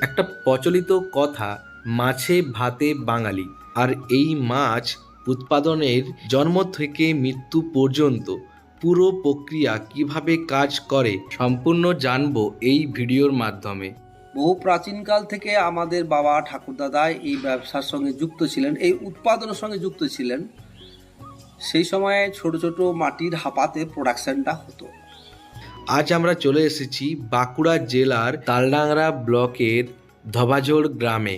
একটা প্রচলিত কথা, মাছে ভাতে বাঙালি। আর এই মাছ উৎপাদনের জন্ম থেকে মৃত্যু পর্যন্ত পুরো প্রক্রিয়া কিভাবে কাজ করে সম্পূর্ণ জানবো এই ভিডিওর মাধ্যমে। বহু প্রাচীনকাল থেকে আমাদের বাবা ঠাকুরদাদা এই ব্যবসার সঙ্গে যুক্ত ছিলেন, এই উৎপাদনের সঙ্গে যুক্ত ছিলেন। সেই সময়ে ছোট ছোট মাটির হাপাতে প্রোডাকশনটা হতো। আজ আমরা চলে এসেছি বাঁকুড়া জেলার তালডাংরা ব্লকের ধবাজোড় গ্রামে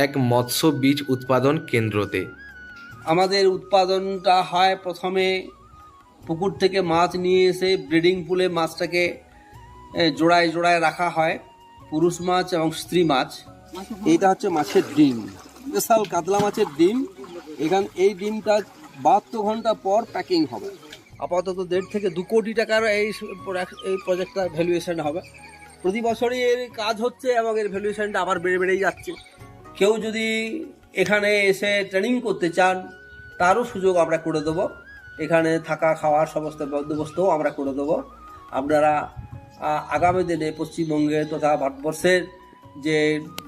এক মৎস্য বীজ উৎপাদন কেন্দ্রতে। আমাদের উৎপাদনটা হয় প্রথমে পুকুর থেকে মাছ নিয়ে এসে ব্রিডিং পুলে মাছটাকে জোড়ায় জোড়ায় রাখা হয়, পুরুষ মাছ এবং স্ত্রী মাছ। এইটা হচ্ছে মাছের ডিম, স্পেশাল কাতলা মাছের ডিম। এই ডিমটা 72 ঘন্টা পর প্যাকিং হবে। আপাতত 1.5 থেকে 2 কোটি টাকার এই প্রজেক্টটার ভ্যালুয়েশন হবে। প্রতি বছরই এর কাজ হচ্ছে এবং এর ভ্যালুয়েশনটা আবার বেড়েই যাচ্ছে। কেউ যদি এখানে এসে ট্রেনিং করতে চান তারও সুযোগ আমরা করে দেবো। এখানে থাকা খাওয়ার সমস্ত বন্দোবস্তও আমরা করে দেবো। আপনারা আগামী দিনে পশ্চিমবঙ্গের তথা ভারতবর্ষের যে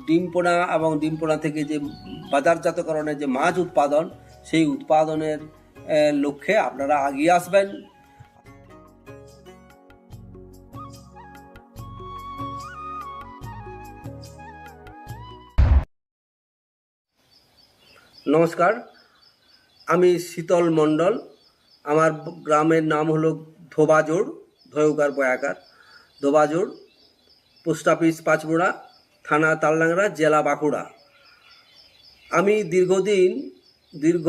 ডিম পোনা এবং ডিম পোনা থেকে যে বাজারজাতকরণের যে মাছ উৎপাদন, সেই উৎপাদনের লক্ষ্যে আপনারা এগিয়ে আসবেন। নমস্কার, আমি শীতল মণ্ডল। আমার গ্রামের নাম হলো ধোবাজোড়, ধয়ুকার বয়াকার, ধোবাজোড়, পোস্ট অফিস পাঁচমোড়া, থানা তালডাংরা, জেলা বাঁকুড়া। আমি দীর্ঘ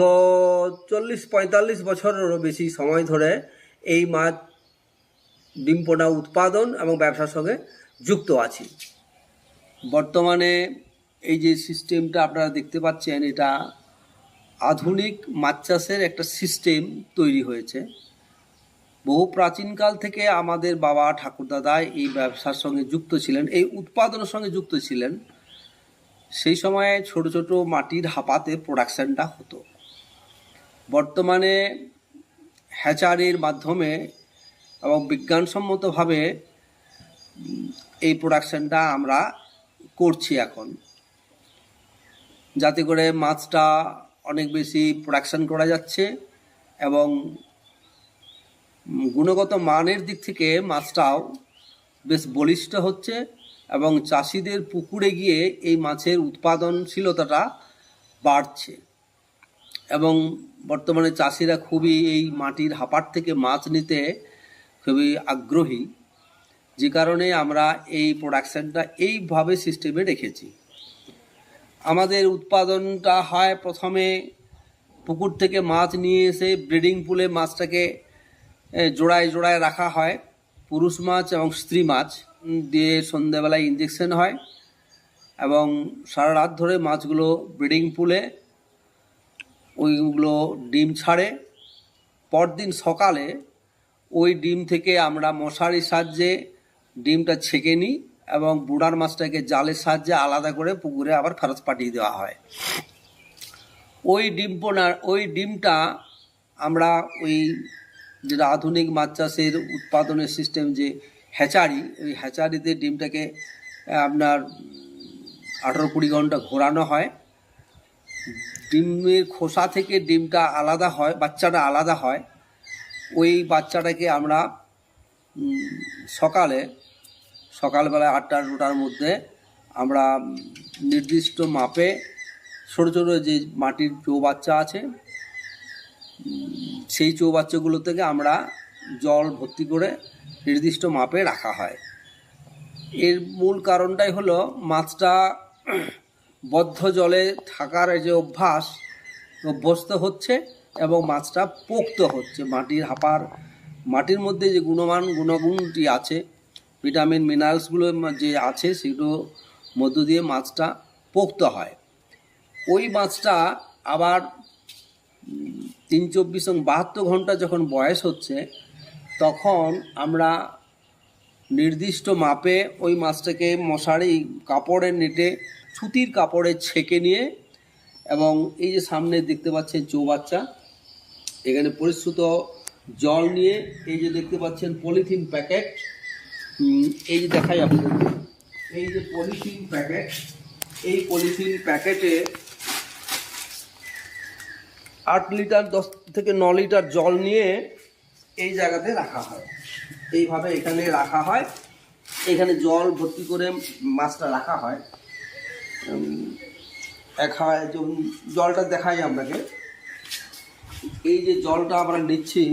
40-45 বছরেরও বেশি সময় ধরে এই মাছ ডিম পোনা উৎপাদন এবং ব্যবসার সঙ্গে যুক্ত আছি। বর্তমানে এই যে সিস্টেমটা আপনারা দেখতে পাচ্ছেন, এটা আধুনিক মাছ চাষের একটা সিস্টেম তৈরি হয়েছে। বহু প্রাচীনকাল থেকে আমাদের বাবা ঠাকুরদাদা এই ব্যবসার সঙ্গে যুক্ত ছিলেন, এই উৎপাদনের সঙ্গে যুক্ত ছিলেন। সেই সময়ে ছোট ছোট মাটির হাপাতে প্রোডাকশনটা হতো। বর্তমানে হ্যাচারির মাধ্যমে এবং বিজ্ঞানসম্মতভাবে এই প্রোডাকশনটা আমরা করছি এখন, যাতে করে মাছটা অনেক বেশি প্রোডাকশন করা যাচ্ছে এবং গুণগত মানের দিক থেকে মাছটাও বেশ বলিষ্ঠ হচ্ছে এবং চাষিদের পুকুরে গিয়ে এই মাছের উৎপাদনশীলতাটা বাড়ছে। এবং বর্তমানে চাষিরা খুবই এই মাটির হাপার থেকে মাছ নিতে খুবই আগ্রহী, যে কারণে আমরা এই প্রোডাকশনটা এইভাবে সিস্টেমে রেখেছি। আমাদের উৎপাদনটা হয় প্রথমে পুকুর থেকে মাছ নিয়ে এসে ব্রিডিং পুলে মাছটাকে জোড়ায় জোড়ায় রাখা হয়, পুরুষ মাছ এবং স্ত্রী মাছ দিয়ে সন্ধ্যেবেলায় ইঞ্জেকশন হয় এবং সারা রাত ধরে মাছগুলো ব্রিডিং পুলে ওইগুলো ডিম ছাড়ে। পরদিন সকালে ওই ডিম থেকে আমরা মশারির সাহায্যে ডিমটা ছেঁকে নিই এবং বুড়ার মাছটাকে জালের সাহায্যে আলাদা করে পুকুরে আবার ফেরত পাঠিয়ে দেওয়া হয়। ওই ডিমটা আমরা ওই যেটা আধুনিক মাছ চাষের উৎপাদনের সিস্টেম, যে হ্যাচারি, ওই হ্যাচারিতে ডিমটাকে আপনার 18-20 ঘন্টা ঘোরানো হয়। ডিমের খোসা থেকে ডিমটা আলাদা হয়, বাচ্চাটা আলাদা হয়। ওই বাচ্চাটাকে আমরা সকালবেলায় 8টা-9টার মধ্যে আমরা নির্দিষ্ট মাপে ছোটো ছোটো যে মাটির চৌবাচ্চা আছে, সেই চৌবাচ্চাগুলো থেকে আমরা জল ভর্তি করে নির্দিষ্ট মাপে রাখা হয়। এর মূল কারণটাই হলো মাছটা বদ্ধ জলে থাকার যে অভ্যস্ত হচ্ছে এবং মাছটা পোক্ত হচ্ছে। মাটির মধ্যে যে গুণগুণটি আছে, ভিটামিন মিনারেলসগুলো যে আছে, সেগুলো মধ্য দিয়ে মাছটা পোক্ত হয়। ওই মাছটা আবার 3-24 এবং 72 ঘন্টা যখন বয়স হচ্ছে, তখন আমরা নির্দিষ্ট মাপে ওই মাছটাকে মশারি কাপড়ের নেটে সুতির কাপড়ে ছেঁকে নিয়ে, এবং এই যে সামনে দেখতে পাচ্ছেন চৌবাচ্চা, এখানে পরিশ্রুত জল নিয়ে, এই যে দেখতে পাচ্ছেন পলিথিন প্যাকেট, এই যে দেখাই আপনাদের, এই যে পলিথিন প্যাকেট, এই পলিথিন প্যাকেটে 8 লিটার 10 থেকে 9 লিটার জল নিয়ে এই জায়গাতে রাখা হয়। এইভাবে এখানে রাখা হয়, এখানে জল ভর্তি করে মাছটা রাখা হয়। জলটা দেখাই আপনাকে। এই যে জলটা আমরা নিচ্ছি,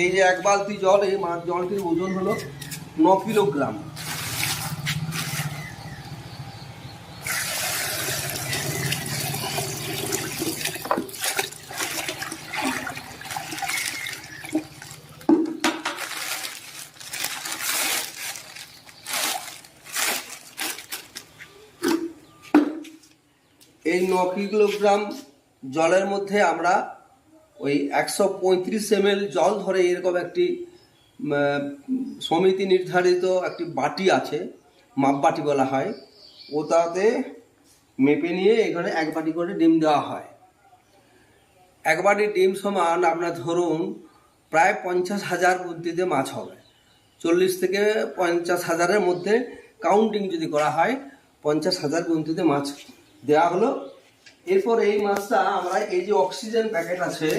এই যে 1 বালতি জল, এই জলটির ওজন হলো 9 কিলোগ্রাম। এই 9 কিলোগ্রাম জলের মধ্যে আমরা ওই 135 ml জল ধরে এরকম একটি সমিতি নির্ধারিত একটি বাটি আছে, মাপ বাটি বলা হয়, ওটাতে মেপে নিয়ে এখানে 1 বাটি করে ডিম দেওয়া হয়। 1 বাটি ডিম সমান আপনার ধরুন প্রায় 50,000 গুনতিতে মাছ হবে। 40 থেকে 50,000-এর মধ্যে কাউন্টিং যদি করা হয়, 50,000 গুনতিতে মাছ দেওয়া হলো। এরপর এই মাছটা আমরা এই যে অক্সিজেন প্যাকেট আছে,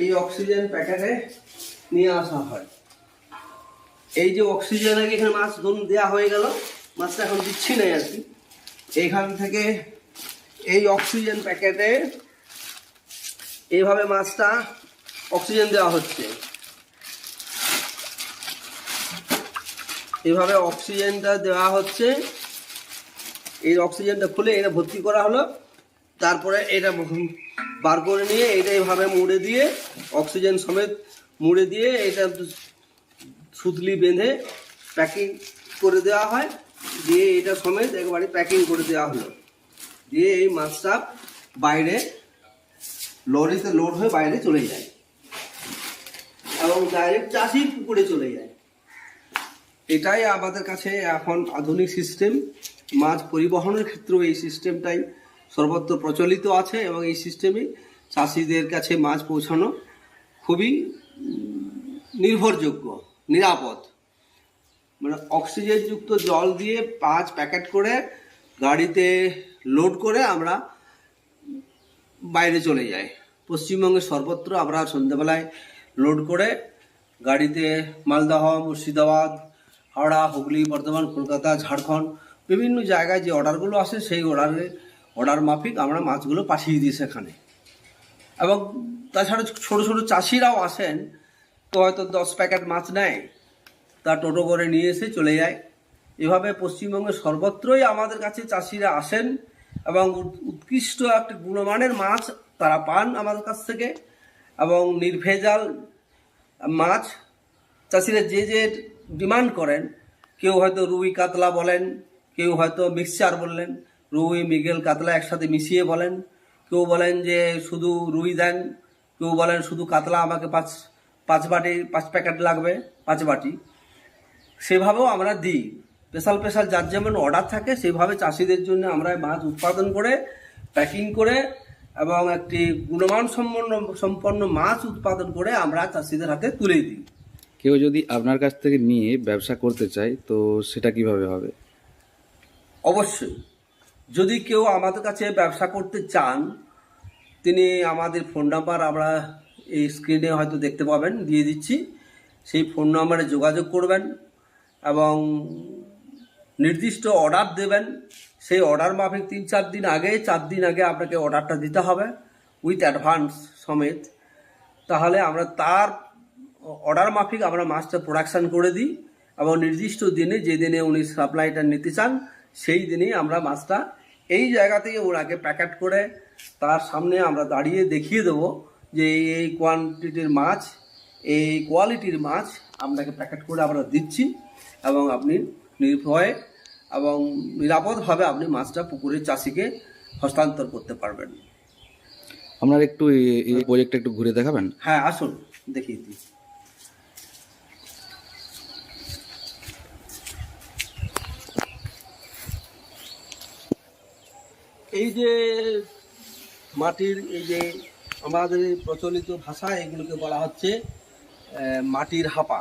এই অক্সিজেন প্যাকেটে নিয়ে আসা হয়। এই যে অক্সিজেন এখানে মাছ ধরুন দেওয়া হয়ে গেল, মাছটা এখন দিচ্ছি না আর কি। এইখান থেকে এই অক্সিজেন প্যাকেটে এইভাবে মাছটা অক্সিজেন দেওয়া হচ্ছে। এইভাবে অক্সিজেনটা দেওয়া হচ্ছে। এই অক্সিজেনটা খুলে এটা ভর্তি করা হলো, তারপরে এটা বার করে নিয়ে এটা এইভাবে মুড়ে দিয়ে, অক্সিজেন সমেত মুড়ে দিয়ে এটা সুতলি বেঁধে প্যাকিং করে দেওয়া হয়। দিয়ে এটা সমেত একবারে প্যাকিং করে দেওয়া হলো। দিয়ে এই মাছটা বাইরে লরিতে লোড হয়ে বাইরে চলে যায় এবং ডাইরেক্ট চাষির পুকুরে চলে যায়। এটাই আমাদের কাছে এখন আধুনিক সিস্টেম। মাছ পরিবহনের ক্ষেত্রেও এই সিস্টেমটাই সর্বত্র প্রচলিত আছে এবং এই সিস্টেমে চাষিদের কাছে মাছ পৌঁছানো খুবই নির্ভরযোগ্য, নিরাপদ। মানে অক্সিজেনযুক্ত জল দিয়ে 5 প্যাকেট করে গাড়িতে লোড করে আমরা বাইরে চলে যাই। পশ্চিমবঙ্গের সর্বত্র আমরা সন্ধ্যাবেলায় লোড করে গাড়িতে মালদহ, মুর্শিদাবাদ, হাওড়া, হুগলি, বর্ধমান, কলকাতা, ঝাড়খণ্ড বিভিন্ন জায়গায় যে অর্ডারগুলো আসে সেই অর্ডার মাফিক আমরা মাছগুলো পাঠিয়ে দিই সেখানে। এবং তাছাড়া ছোটো ছোটো চাষিরাও আসেন, তো হয়তো 10 প্যাকেট মাছ নেয়, তা টোটো করে নিয়ে এসে চলে যায়। এভাবে পশ্চিমবঙ্গের সর্বত্রই আমাদের কাছে চাষিরা আসেন এবং উৎকৃষ্ট একটা গুণমানের মাছ তারা পান আমাদের কাছ থেকে এবং নির্ভেজাল মাছ চাষিরা যে যে ডিমান্ড করেন। কেউ হয়তো রুই কাতলা বলেন, কেউ হয়তো মিক্সচার বললেন, রুই মৃগেল কাতলা একসাথে মিশিয়ে বলেন, কেউ বলেন যে শুধু রুই দেন, কেউ বলেন শুধু কাতলা আমাকে 5 বাটি 5 প্যাকেট লাগবে 5 বাটি। সেভাবেও আমরা দিই। স্পেশাল যার যেমন অর্ডার থাকে সেইভাবে চাষিদের জন্য আমরা মাছ উৎপাদন করে প্যাকিং করে এবং একটি গুণমান সম্পন্ন মাছ উৎপাদন করে আমরা চাষিদের হাতে তুলে দিই। কেউ যদি আপনার কাছ থেকে নিয়ে ব্যবসা করতে চায় তো সেটা কিভাবে হবে? অবশ্যই, যদি কেউ আমাদের কাছে ব্যবসা করতে চান, তিনি আমাদের ফোন নাম্বার আমরা এই স্ক্রিনে হয়তো দেখতে পাবেন, দিয়ে দিচ্ছি। সেই ফোন নাম্বারে যোগাযোগ করবেন এবং নির্দিষ্ট অর্ডার দেবেন। সেই অর্ডার মাফিক 3-4 দিন আগে 4 দিন আগে আপনাকে অর্ডারটা দিতে হবে উইথ অ্যাডভান্স সমেত। তাহলে আমরা তার অর্ডার মাফিক আমরা মাছটা প্রোডাকশান করে দিই এবং নির্দিষ্ট দিনে, যে দিনে উনি সাপ্লাইটা নিতে চান সেই দিনেই আমরা মাছটা এই জায়গা থেকে ওনাকে প্যাকেট করে তার সামনে আমরা দাঁড়িয়ে দেখিয়ে দেবো যে এই কোয়ান্টিটির মাছ, এই কোয়ালিটির মাছ আপনাকে প্যাকেট করে আমরা দিচ্ছি এবং আপনি নির্ভয়ে এবং নিরাপদভাবে আপনি মাছটা পুকুরের চাষিকে হস্তান্তর করতে পারবেন। আপনার একটু এই প্রজেক্টটা একটু ঘুরে দেখাবেন? হ্যাঁ, আসুন দেখিয়ে দিই। এই যে মাটির এই যে আমাদের এই প্রচলিত ভাষায় এগুলোকে বলা হচ্ছে মাটির হাপা।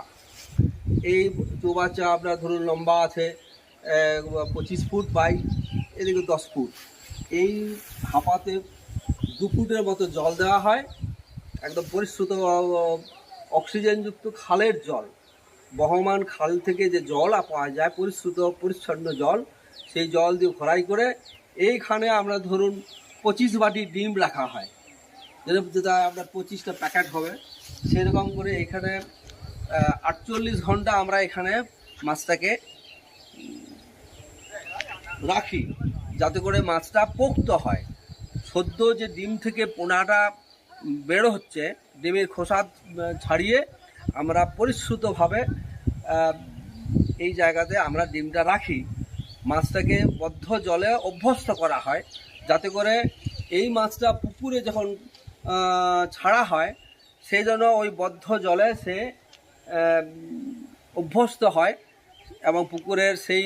এই চৌবাচ্চা আপনার ধরুন লম্বা আছে 25 ফুট বাই এদিকে 10 ফুট। এই হাপাতে 2 ফুটের মতো জল দেওয়া হয়, একদম পরিশ্রুত অক্সিজেনযুক্ত খালের জল, বহমান খাল থেকে যে জল পাওয়া যায় পরিশ্রুত পরিচ্ছন্ন জল, সেই জল দিয়ে ভরাই করে এইখানে আমরা ধরুন 25 বাটি ডিম রাখা হয়, যেটা আপনার 25টা প্যাকেট হবে। সেরকম করে এখানে 48 ঘন্টা আমরা এখানে মাছটাকে রাখি, যাতে করে মাছটা পোক্ত হয়। সদ্য যে ডিম থেকে পোনাটা বের হচ্ছে, ডিমের খোসা ছাড়িয়ে আমরা পরিশ্রুতভাবে এই জায়গাতে আমরা ডিমটা রাখি। মাছটাকে বদ্ধ জলে অভ্যস্ত করা হয়, যাতে করে এই মাছটা পুকুরে যখন ছাড়া হয় সেই জন্য ওই বদ্ধ জলে সে অভ্যস্ত হয় এবং পুকুরের সেই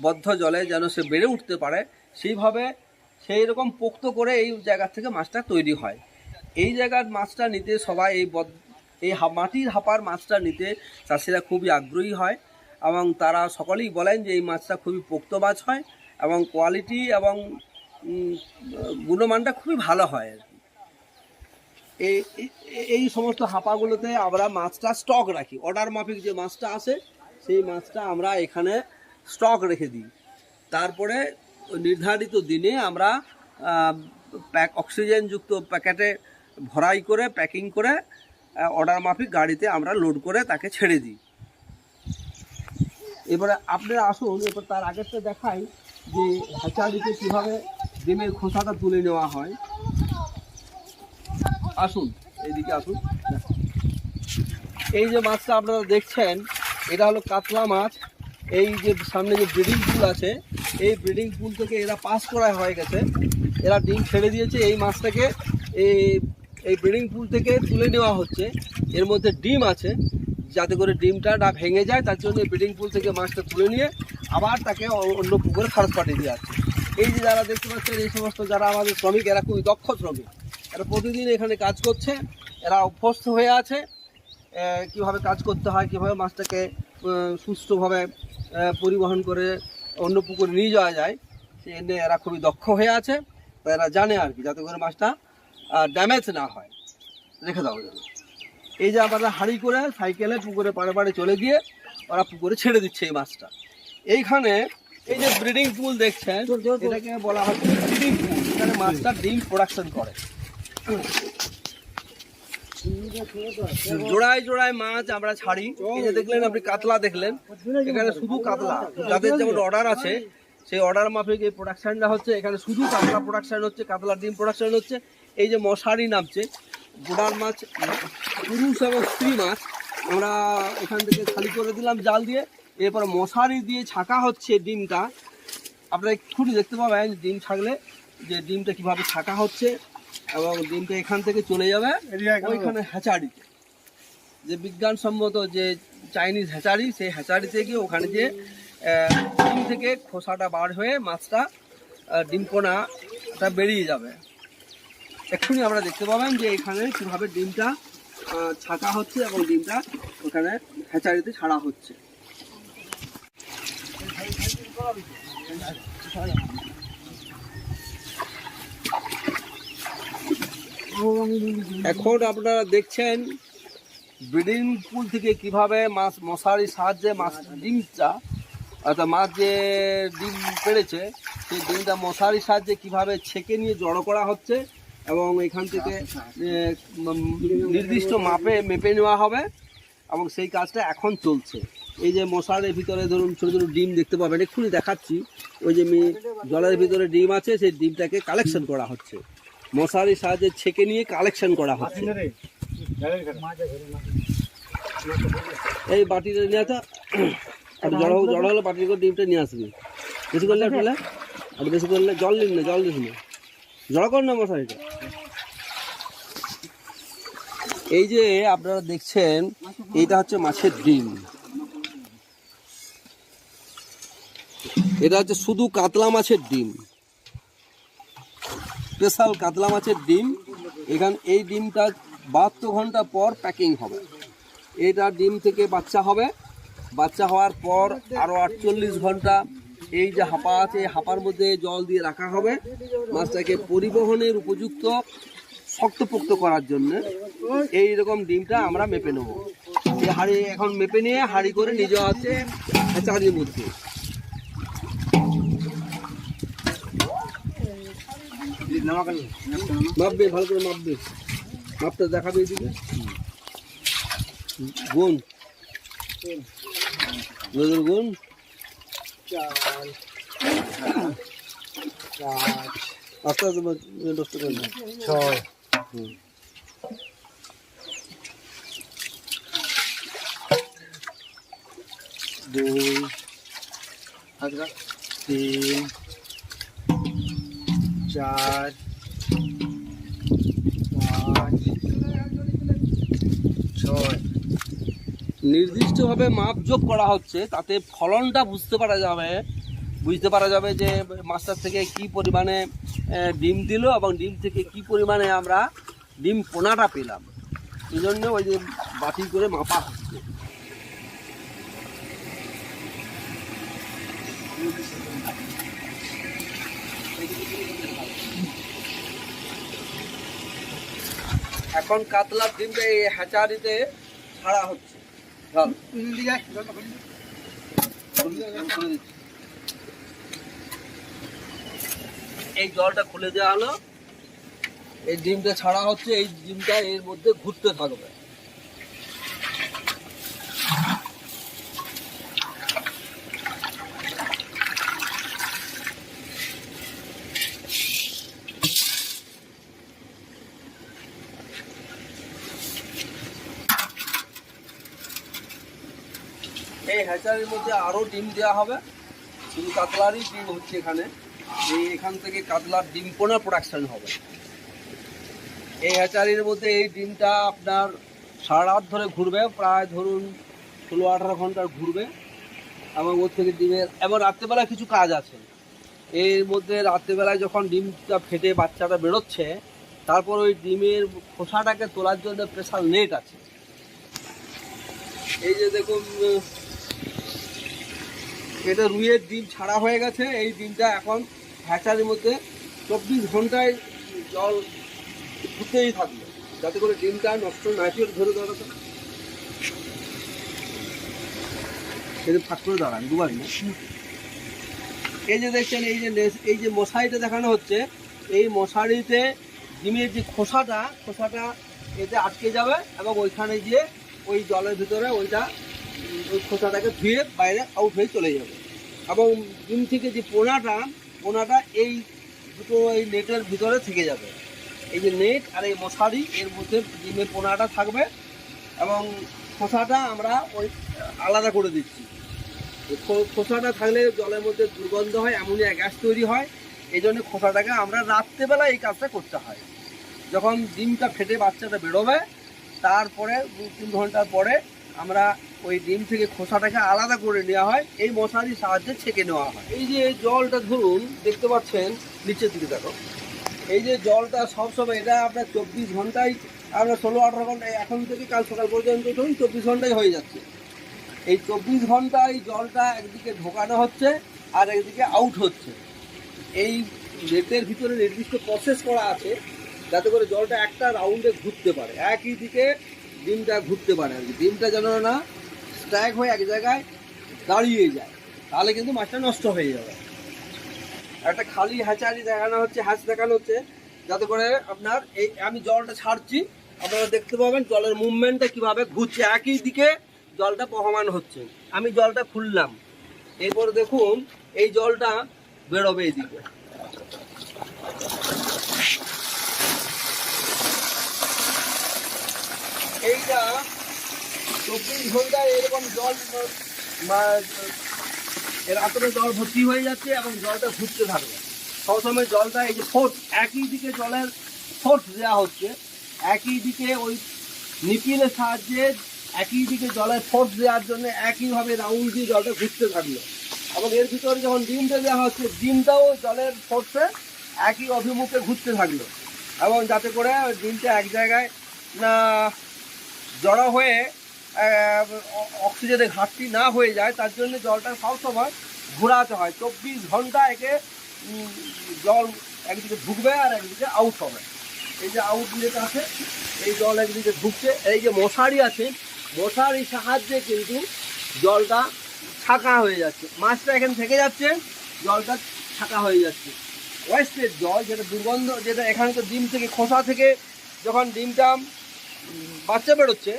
বদ্ধ জলে যেন সে বেড়ে উঠতে পারে, সেইভাবে সেই রকম পোক্ত করে এই জায়গা থেকে মাছটা তৈরি হয়। এই জায়গার মাছটা নিতে সবাই এই মাটির হাপার মাছটা নিতে চাষিরা খুবই আগ্রহী হয় এবং তারা সকলেই বলেন যে এই মাছটা খুবই পোক্ত মাছ হয় এবং কোয়ালিটি এবং গুণমানটা খুবই ভালো হয় আর কি। এই সমস্ত হাপাগুলোতে আমরা মাছটা স্টক রাখি, অর্ডার মাফিক যে মাছটা আসে সেই মাছটা আমরা এখানে স্টক রেখে দিই। তারপরে নির্ধারিত দিনে আমরা অক্সিজেনযুক্ত প্যাকেটে ভরাই করে প্যাকিং করে অর্ডার মাফিক গাড়িতে আমরা লোড করে তাকে ছেড়ে দিই। এবারে আপনারা আসুন, এবার তার আগেরটা দেখাই যে হ্যাচারিতে কীভাবে ডিমের খোসাটা তুলে নেওয়া হয়। আসুন এইদিকে আসুন। এই যে মাছটা আপনারা দেখছেন এটা হলো কাতলা মাছ। এই যে সামনে যে ব্রিডিং পুল আছে, এই ব্রিডিং পুল থেকে এরা পাস করা হয়ে গেছে, এরা ডিম ছেড়ে দিয়েছে। এই মাছটাকে এই ব্রিডিং পুল থেকে তুলে নেওয়া হচ্ছে। এর মধ্যে ডিম আছে, যাতে করে ডিমটা না ভেঙে যায় তার জন্য ব্রিডিং পুল থেকে মাছটা তুলে নিয়ে আবার তাকে অন্য পুকুরে খরচ পাঠিয়ে দেওয়া আছে। এই যে যারা দেখতে পাচ্ছেন এই সমস্ত যারা আমাদের শ্রমিক, এরা খুবই দক্ষ শ্রমিক, এরা প্রতিদিন এখানে কাজ করছে, এরা অভ্যস্ত হয়ে আছে কিভাবে কাজ করতে হয়, কিভাবে মাছটাকে সুষ্ঠুভাবে পরিবহন করে অন্য পুকুরে নিয়ে যাওয়া যায়, সে নিয়ে এরা খুবই দক্ষ হয়ে আছে। এরা জানে আর কি, যাতে করে মাছটা ড্যামেজ না হয়, রেখে দেওয়া যাবে। এই যে আমরা হাঁড়ি করে সাইকেলে পুকুরে পাড়ে পাড়ে চলে গিয়ে ওরা পুকুরে ছেড়ে দিচ্ছে এই মাছটা। এইখানে এই যে ব্রিডিং পুল দেখছেন, এটাকে বলা হচ্ছে ব্রিডিং পুল, এখানে মাছটা ডিম প্রোডাকশন করে। জোড়ায় জোড়ায় মাছ আমরা ছাড়ি। এই যে দেখলেন আপনি কাতলা দেখলেন, এখানে শুধু কাতলা, যাদের যেমন অর্ডার আছে সেই অর্ডার মাফিক এই প্রোডাকশনটা হচ্ছে। এখানে শুধু কাতলা প্রোডাকশন হচ্ছে, কাতলার ডিম প্রোডাকশন হচ্ছে। এই যে মশারি নামছে, গোডার মাছ, পুরুষ এবং স্ত্রী মাছ আমরা এখান থেকে খালি করে দিলাম জাল দিয়ে, এরপরে মশারি দিয়ে ছাকা হচ্ছে ডিমটা। আপনারা এক্ষুনি দেখতে পাবেন ডিম ছাকলে যে ডিমটা কিভাবে ছাকা হচ্ছে, এবং ডিমটা এখান থেকে চলে যাবে ওইখানে হ্যাচারিতে, যে বিজ্ঞানসম্মত যে চাইনিজ হ্যাচারি, সেই হ্যাচারিতে গিয়ে ওখানে যে ডিম থেকে খোসাটা বার হয়ে মাছটা ডিম পোনাটা বেরিয়ে যাবে। এক্ষুনি আমরা দেখতে পাবেন যে এখানে কীভাবে ডিমটা ছাকা হচ্ছে এবং ডিমটা ওখানে হ্যাচারিতে ছাড়া হচ্ছে। এখন আপনারা দেখছেন ব্রিডিং পুল থেকে কিভাবে মাছ মশারির সাহায্যে মাছ ডিমটা, অর্থাৎ মাছ যে ডিম পেড়েছে সেই ডিমটা মশারির সাহায্যে কিভাবে ছেঁকে নিয়ে জড়ো করা হচ্ছে এবং এখান থেকে নির্দিষ্ট মেপে নেওয়া হবে এবং সেই কাজটা এখন চলছে। এই যে মশারির ভিতরে ধরুন ছোটো ছোটো ডিম দেখতে পাবেন, এক্ষুনি দেখাচ্ছি। ওই যে জলের ভিতরে ডিম আছে, সেই ডিমটাকে কালেকশন করা হচ্ছে, মশারির সাহায্যে ছেঁকে নিয়ে কালেকশন করা হচ্ছে। এই বাটিটা নিয়ে আসা, জড়ো হলে বাটির করে ডিমটা নিয়ে আসবি। বেশি করলে ফেলে আর বেশি করলে জল দিন না, জল দিস না, জড়ো কর না মশারিটা। এই যে আপনারা দেখছেন এইটা হচ্ছে মাছের ডিম, এটা হচ্ছে শুধু কাতলা মাছের ডিম, স্পেশাল কাতলা মাছের ডিম। এই ডিমটা 72 ঘন্টা পর প্যাকিং হবে। এটা ডিম থেকে বাচ্চা হবে, বাচ্চা হওয়ার পর আরও 48 ঘন্টা এই যে হাপা আছে এই হাপার মধ্যে জল দিয়ে রাখা হবে মাছটাকে পরিবহনের উপযুক্ত শক্তপোক্ত করার জন্য। এই রকম ডিমটা আমরা মেপে নেব। এই হাঁড়ি এখন মেপে নিয়ে হাঁড়ি করে নিয়ে যাওয়া হচ্ছে হ্যাচারির মধ্যে। মাপবে, ভালো করে মাপবে, মাপটা দেখাবে এদিকে। গুণ গুণ 4 আস্তে আস্তে নষ্ট করে 6 2 3 4 5 6। নির্দিষ্টভাবে মাপ যোগ করা হচ্ছে, তাতে ফলনটা বুঝতে পারা যাবে যে মাছটার থেকে কি পরিমাণে ডিম দিল এবং ডিম থেকে কি পরিমাণে আমরা ডিম পোনাটা পেলাম। এই জন্য ওই যে বাটি করে মাপা হচ্ছে। এখন কাতলার ডিমটা এই হ্যাচারিতে ছাড়া হচ্ছে। এই জলটা খুলে দেওয়া হলো, এই ডিমটা ছাড়া হচ্ছে। এই ডিমটা এর মধ্যে ঘুরতে থাকবে। এই হ্যাচারির মধ্যে আরো ডিম দেওয়া হবে, শুধু কাতলারই ডিম হচ্ছে এখানে। এখান থেকে কাতলার ডিম পোনা প্রোডাকশন হবে। এই হ্যাচারির মধ্যে এই ডিমটা আপনার সারা রাত ধরে ঘুরবে, প্রায় ধরুন 16-18 ঘন্টা ঘুরবে। এবং ওর থেকে ডিমের এবং রাত্রেবেলায় কিছু কাজ আছে। এর মধ্যে রাত্রেবেলায় যখন ডিমটা ফেটে বাচ্চাটা বেরোচ্ছে, তারপর ওই ডিমের খোসাটাকে তোলার জন্য স্পেশাল নেট আছে। এই যে দেখুন, এটা রুইয়ের ডিম ছাড়া হয়ে গেছে। এই ডিমটা এখন হ্যাচারির মধ্যে 24 ঘন্টায় জল ঘুরতেই থাকবে, যাতে করে ডিমটা নষ্ট না হয়। ধরে দাঁড়াতে ফাঁক করে দাঁড়ান দুবার। এই যে দেখছেন, এই যে মশারিটা দেখানো হচ্ছে, এই মশারিতে ডিমের যে খোসাটা এতে আটকে যাবে এবং ওইখানে গিয়ে ওই জলের ভিতরে ওই খোসাটাকে ধুয়ে বাইরে আউট হয়ে চলে যাবে। এবং ডিম থেকে যে পোনাটা এই দুটো এই নেটের ভিতরে থেকে যাবে। এই যে নেট আর এই মশারি, এর মধ্যে ডিমের পোনাটা থাকবে এবং খোসাটা আমরা ওই আলাদা করে দিচ্ছি। খোসাটা থাকলে জলের মধ্যে দুর্গন্ধ হয়, অ্যামোনিয়া গ্যাস তৈরি হয়। এই জন্য খোসাটাকে আমরা রাত্রেবেলা এই কাজটা করতে হয়। যখন ডিমটা ফেটে বাচ্চাটা বেরোবে, তারপরে 2-3 ঘন্টার পরে আমরা ওই ডিম থেকে খোসাটাকে আলাদা করে নেওয়া হয়, এই মশারির সাহায্যে ছেঁকে নেওয়া হয়। এই যে জলটা ধরুন দেখতে পাচ্ছেন নিচের দিকে দেখো, এই যে জলটা সবসময় এটা আপনার 24 ঘন্টায়, আমরা 16-18 ঘন্টায় এখন থেকে কাল সকাল পর্যন্ত ধরুন 24 ঘন্টায় হয়ে যাচ্ছে। এই 24 ঘন্টায় জলটা একদিকে ঢোকানো হচ্ছে আর একদিকে আউট হচ্ছে। এই নেটের ভিতরে নির্দিষ্ট প্রসেস করা আছে, যাতে করে জলটা একটা রাউন্ডে ঘুরতে পারে, একই দিকে ডিমটা ঘুরতে পারে আর কি। ডিমটা যেন না স্ট্যাক হয়ে এক জায়গায় দাঁড়িয়ে যায়, তাহলে কিন্তু মাছটা নষ্ট হয়ে যাবে। একটা খালি হ্যাচারি দেখানো হচ্ছে, দেখানো হচ্ছে, যাতে করে আপনার এই আমি জলটা ছাড়ছি, আপনারা দেখতে পাবেন জলের মুভমেন্টটা কিভাবে ঘুরছে, একই দিকে জলটা বহমান হচ্ছে। আমি জলটা খুললাম, এরপর দেখুন এই জলটা বেরোবে এইদিকে। এইটা 24 ঘন্টায় এরকম জল এর আতরে জল ভর্তি হয়ে যাচ্ছে এবং জলটা ঘুরতে থাকবে সবসময়। জলটা এই যে ফোর্স, একই দিকে জলের ফোর্স দেওয়া হচ্ছে, একই দিকে ওই নিপিলের সাহায্যে একই দিকে জলের ফোর্স দেওয়ার জন্য একইভাবে রাউন্ড দিয়ে জলটা ঘুরতে থাকলো। এবং এর ভিতরে যখন ডিমটা দেওয়া হচ্ছে, ডিমটাও জলের ফোর্সে একই অভিমুখে ঘুরতে থাকলো। এবং যাতে করে ডিমটা এক জায়গায় না জড়ো হয়ে অক্সিজেনের ঘাটতি না হয়ে যায়, তার জন্য জলটা সবসময় ঘোরাতে হয়। 24 ঘন্টা একে জল একদিকে ঢুকবে আর একদিকে আউট হবে। এই যে আউট যেটা আছে, এই জল একদিকে ঢুকছে, এই যে মশারি আছে, মশারির সাহায্যে কিন্তু জলটা ছাঁকা হয়ে যাচ্ছে, মাছটা এখানে থেকে যাচ্ছে, জলটা ছাঁকা হয়ে যাচ্ছে। ওয়েস্টের জল যেটা দুর্গন্ধ, যেটা এখানে তো ডিম থেকে খোসা থেকে যখন ডিমটা বাচ্চা বেরোচ্ছে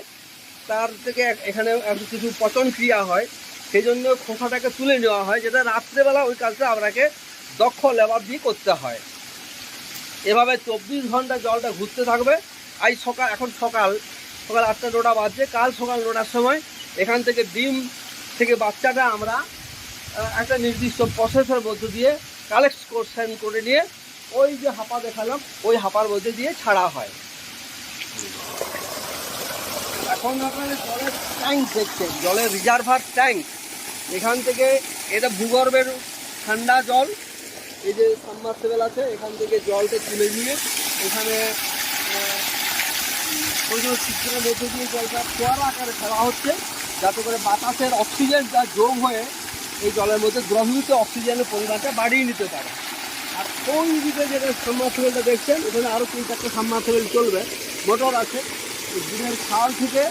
তার থেকে এখানে কিছু পচন ক্রিয়া হয়, সেই জন্য খোসাটাকে তুলে নেওয়া হয়, যেটা রাত্রেবেলা ওই কাজটা আপনাকে দক্ষ লেবার দিয়ে করতে হয়। এভাবে 24 ঘন্টা জলটা ঘুরতে থাকবে। এখন সকাল 8টা-9টা বাজছে, কাল সকাল 9টার সময় এখান থেকে ডিম থেকে বাচ্চাটা আমরা একটা নির্দিষ্ট প্রসেসের মধ্যে দিয়ে কালেকশন করে নিয়ে ওই যে হাপা দেখালাম ওই হাপার মধ্যে দিয়ে ছাড়া হয়। এখন আপনারা জলের ট্যাঙ্ক দেখছেন, জলের রিজার্ভার ট্যাঙ্ক। এখান থেকে এটা ভূগর্ভের ঠান্ডা জল, এই যে সাবমার্সিবল আছে, এখান থেকে জলটা তুলে নিয়ে এখানে ছিদ্রের মধ্যে দিয়ে জলটা ফোয়ারা আকারে ফেলা হচ্ছে, যাতে করে বাতাসের অক্সিজেনটা যোগ হয়ে এই জলের মধ্যে দ্রবীভূত অক্সিজেনের পরিমাণটা বাড়িয়ে নিতে পারে। আর ওই দিকে যেটা সাবমার্সিবলটা দেখছেন, এখানে আরও 3-4টা সাবমার্সিবল চলবে, মোটর আছে। দিনের খাল থেকে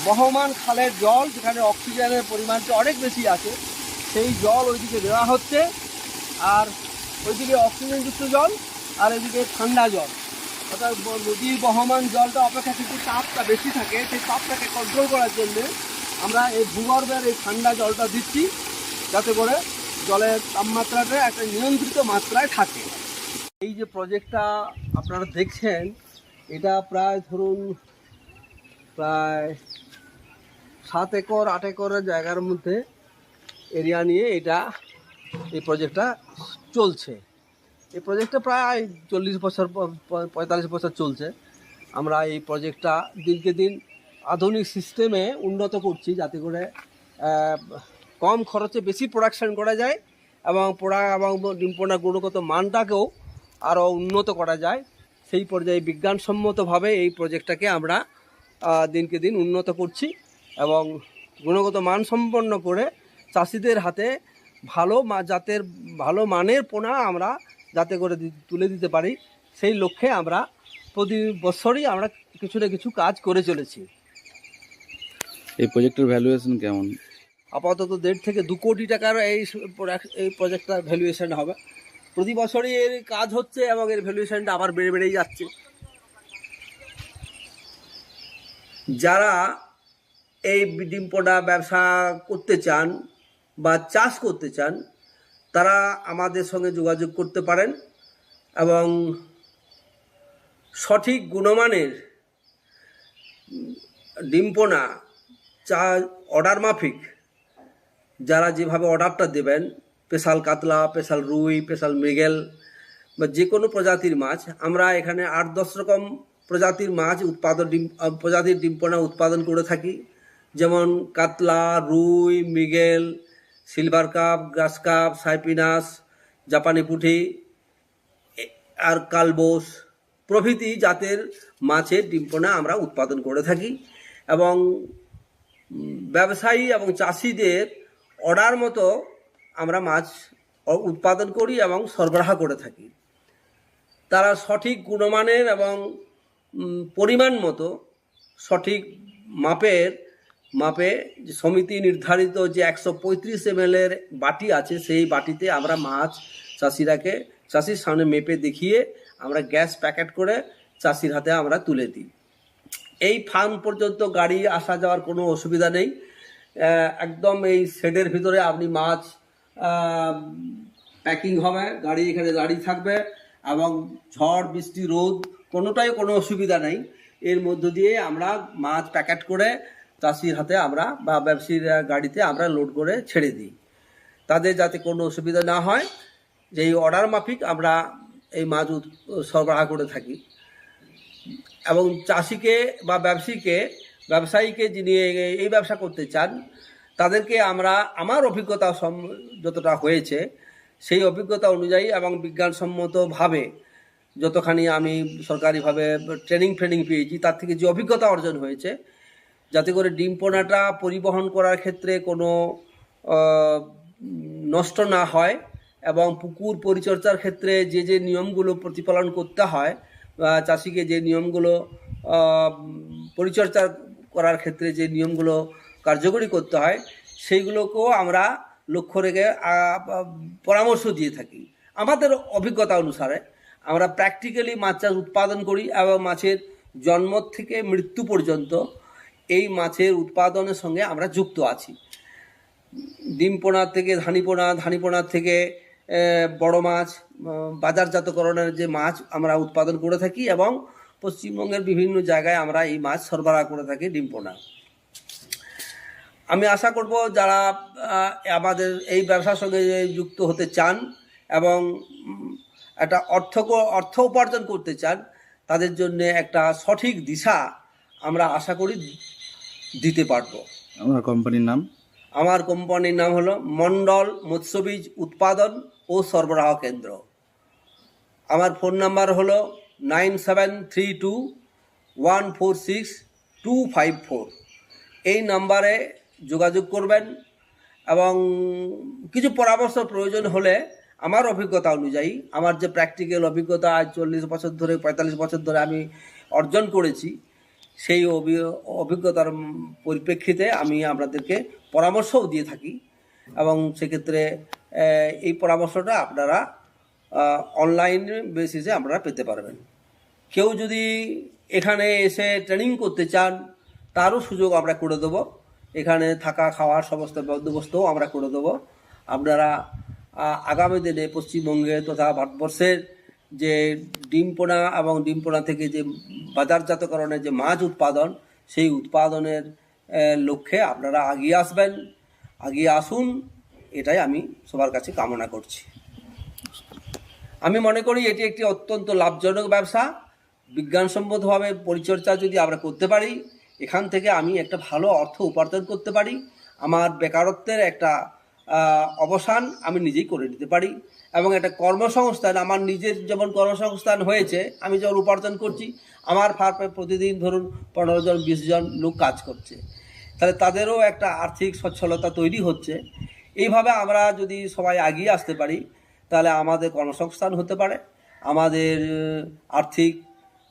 বহমান খালের জল, যেখানে অক্সিজেনের পরিমাণটা অনেক বেশি আছে, সেই জল ওইদিকে দেওয়া হচ্ছে। আর ওইদিকে অক্সিজেনযুক্ত জল আর এদিকে ঠান্ডা জল, অর্থাৎ নদীর বহমান জলটা অপেক্ষাকৃত তাপটা বেশি থাকে, সেই তাপটাকে কন্ট্রোল করার জন্য আমরা এই ভূগর্ভের এই ঠান্ডা জলটা দিচ্ছি, যাতে করে জলের তাপমাত্রাটা একটা নিয়ন্ত্রিত মাত্রায় থাকে। এই যে প্রজেক্টটা আপনারা দেখছেন, এটা প্রায় ধরুন প্রায় 7 একর 8 একরের জায়গার মধ্যে এরিয়া নিয়ে এই প্রজেক্টটা চলছে। এই প্রজেক্টটা প্রায় 40 বছর 45 বছর চলছে। আমরা এই প্রজেক্টটা দিনকে দিন আধুনিক সিস্টেমে উন্নত করছি, যাতে করে কম খরচে বেশি প্রোডাকশন করা যায় এবং ডিম পোনার গুণগত মানটাকেও আরও উন্নত করা যায়। সেই পর্যায়ে বিজ্ঞানসম্মতভাবে এই প্রজেক্টটাকে আমরা দিনকে দিন উন্নত করছি এবং গুণগত মান সম্পন্ন করে চাষিদের হাতে ভালো মানের পোনা আমরা যাতে করে তুলে দিতে পারি, সেই লক্ষ্যে আমরা প্রতি বছরই আমরা কিছু না কিছু কাজ করে চলেছি। এই প্রজেক্টের ভ্যালুয়েশন কেমন? আপাতত 1.5 থেকে 2 কোটি টাকার এই প্রজেক্টটার ভ্যালুয়েশন হবে। প্রতি বছরই এর কাজ হচ্ছে এবং এর ভ্যালুয়েশনটা আবার বেড়েই যাচ্ছে। যারা এই ডিম পোনা ব্যবসা করতে চান বা চাষ করতে চান, তারা আমাদের সঙ্গে যোগাযোগ করতে পারেন এবং সঠিক গুণমানের ডিম পোনা অর্ডার মাফিক যারা যেভাবে অর্ডারটা দেবেন, স্পেশাল কাতলা, স্পেশাল রুই, স্পেশাল মৃগেল বা যে কোনো প্রজাতির মাছ, আমরা এখানে 8-10 রকম প্রজাতির মাছ প্রজাতির ডিম পোনা উৎপাদন করে থাকি। যেমন কাতলা, রুই, মৃগেল, সিলভার কাপ, গ্রাস কাপ, সাইপিনাস, জাপানি পুঁটি আর কালবোস প্রভৃতি জাতের মাছের ডিম পোনা আমরা উৎপাদন করে থাকি এবং ব্যবসায়ী এবং চাষিদের অর্ডার মতো আমরা মাছ উৎপাদন করি এবং সরবরাহ করে থাকি। তারা সঠিক গুণমানের এবং পরিমাণ মতো সঠিক মাপে যে সমিতি নির্ধারিত যে 135 ml বাটি আছে, সেই বাটিতে আমরা মাছ চাষির সামনে মেপে দেখিয়ে আমরা গ্যাস প্যাকেট করে চাষির হাতে আমরা তুলে দিই। এই ফার্ম পর্যন্ত গাড়ি আসা যাওয়ার কোনো অসুবিধা নেই। একদম এই শেডের ভিতরে আপনি মাছ প্যাকিং হবে, গাড়ি এখানে দাঁড়িয়ে থাকবে এবং ঝড় বৃষ্টি রোদ কোনোটাই কোনো অসুবিধা নেই। এর মধ্য দিয়ে আমরা মাছ প্যাকেট করে চাষির হাতে আমরা বা ব্যবসায়ীর গাড়িতে আমরা লোড করে ছেড়ে দিই, তাদের যাতে কোনো অসুবিধা না হয়। যেই অর্ডার মাফিক আমরা এই মাছ সরবরাহ করে থাকি এবং চাষিকে বা ব্যবসায়ীকে যিনি এই ব্যবসা করতে চান, তাদেরকে আমার অভিজ্ঞতা যতটা হয়েছে সেই অভিজ্ঞতা অনুযায়ী এবং বিজ্ঞানসম্মতভাবে যতখানি আমি সরকারিভাবে ট্রেনিং পেয়েছি তার থেকে যে অভিজ্ঞতা অর্জন হয়েছে, যাতে করে ডিম পোনাটা পরিবহন করার ক্ষেত্রে কোনো নষ্ট না হয় এবং পুকুর পরিচর্যার ক্ষেত্রে যে নিয়মগুলো প্রতিপালন করতে হয়, চাষিকে যে নিয়মগুলো পরিচর্যা করার ক্ষেত্রে যে নিয়মগুলো কার্যকরী করতে হয়, সেইগুলোকেও আমরা লক্ষ্য রেখে পরামর্শ দিয়ে থাকি। আমাদের অভিজ্ঞতা অনুসারে আমরা প্র্যাকটিক্যালি মাছ চাষ উৎপাদন করি এবং মাছের জন্ম থেকে মৃত্যু পর্যন্ত এই মাছের উৎপাদনের সঙ্গে আমরা যুক্ত আছি। ডিম পোনা থেকে ধানি পোনা থেকে বড় মাছ, বাজারজাতকরণের যে মাছ আমরা উৎপাদন করে থাকি এবং পশ্চিমবঙ্গের বিভিন্ন জায়গায় আমরা এই মাছ সরবরাহ করে থাকি ডিম পোনা। আমি আশা করব যারা আমাদের এই ব্যবসার সঙ্গে যুক্ত হতে চান এবং একটা অর্থ উপার্জন করতে চান, তাদের জন্য একটা সঠিক দিশা আমরা আশা করি দিতে পারবো। আমার কোম্পানির নাম? আমার কোম্পানির নাম হলো মণ্ডল মৎস্যবীজ উৎপাদন ও সরবরাহ কেন্দ্র। আমার ফোন নাম্বার হলো 9732146254। এই নাম্বারে যোগাযোগ করবেন এবং কিছু পরামর্শ প্রয়োজন হলে আমার অভিজ্ঞতা অনুযায়ী, আমার যে প্র্যাকটিক্যাল অভিজ্ঞতা আজ 40 বছর ধরে 45 বছর ধরে আমি অর্জন করেছি, সেই অভিজ্ঞতার পরিপ্রেক্ষিতে আমি আপনাদেরকে পরামর্শও দিয়ে থাকি এবং সেক্ষেত্রে এই পরামর্শটা আপনারা অনলাইন বেসিসে আপনারা পেতে পারবেন। কেউ যদি এখানে এসে ট্রেনিং করতে চান, তারও সুযোগ আমরা করে দেবো। এখানে থাকা খাওয়ার সমস্ত বন্দোবস্তও আমরা করে দেবো। আপনারা আগামী দিনে পশ্চিমবঙ্গে তথা ভারতবর্ষের যে ডিম পোনা এবং ডিম পোনা থেকে যে বাজারজাতকরণের যে মাছ উৎপাদন, সেই উৎপাদনের লক্ষ্যে আপনারা আগিয়ে আসুন, এটাই আমি সবার কাছে কামনা করছি। আমি মনে করি এটি একটি অত্যন্ত লাভজনক ব্যবসা। বিজ্ঞানসম্মতভাবে পরিচর্যা যদি আমরা করতে পারি, এখান থেকে আমি একটা ভালো অর্থ উপার্জন করতে পারি। আমার বেকারত্বের একটা অবসান আমি নিজেই করে নিতে পারি এবং একটা কর্মসংস্থান, আমার নিজের যেমন কর্মসংস্থান হয়েছে, আমি যখন উপার্জন করছি, আমার ফার্মে প্রতিদিন ধরুন 15 জন 20 জন লোক কাজ করছে, তাহলে তাদেরও একটা আর্থিক সচ্ছলতা তৈরি হচ্ছে। এইভাবে আমরা যদি সবাই এগিয়ে আসতে পারি, তাহলে আমাদের কর্মসংস্থান হতে পারে, আমাদের আর্থিক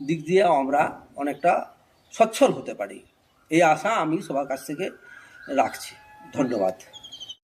দিক দিয়ে আমরা অনেকটা সচ্ছল হতে পারি। এই আশা আমি সবার কাছ থেকে রাখছি। ধন্যবাদ।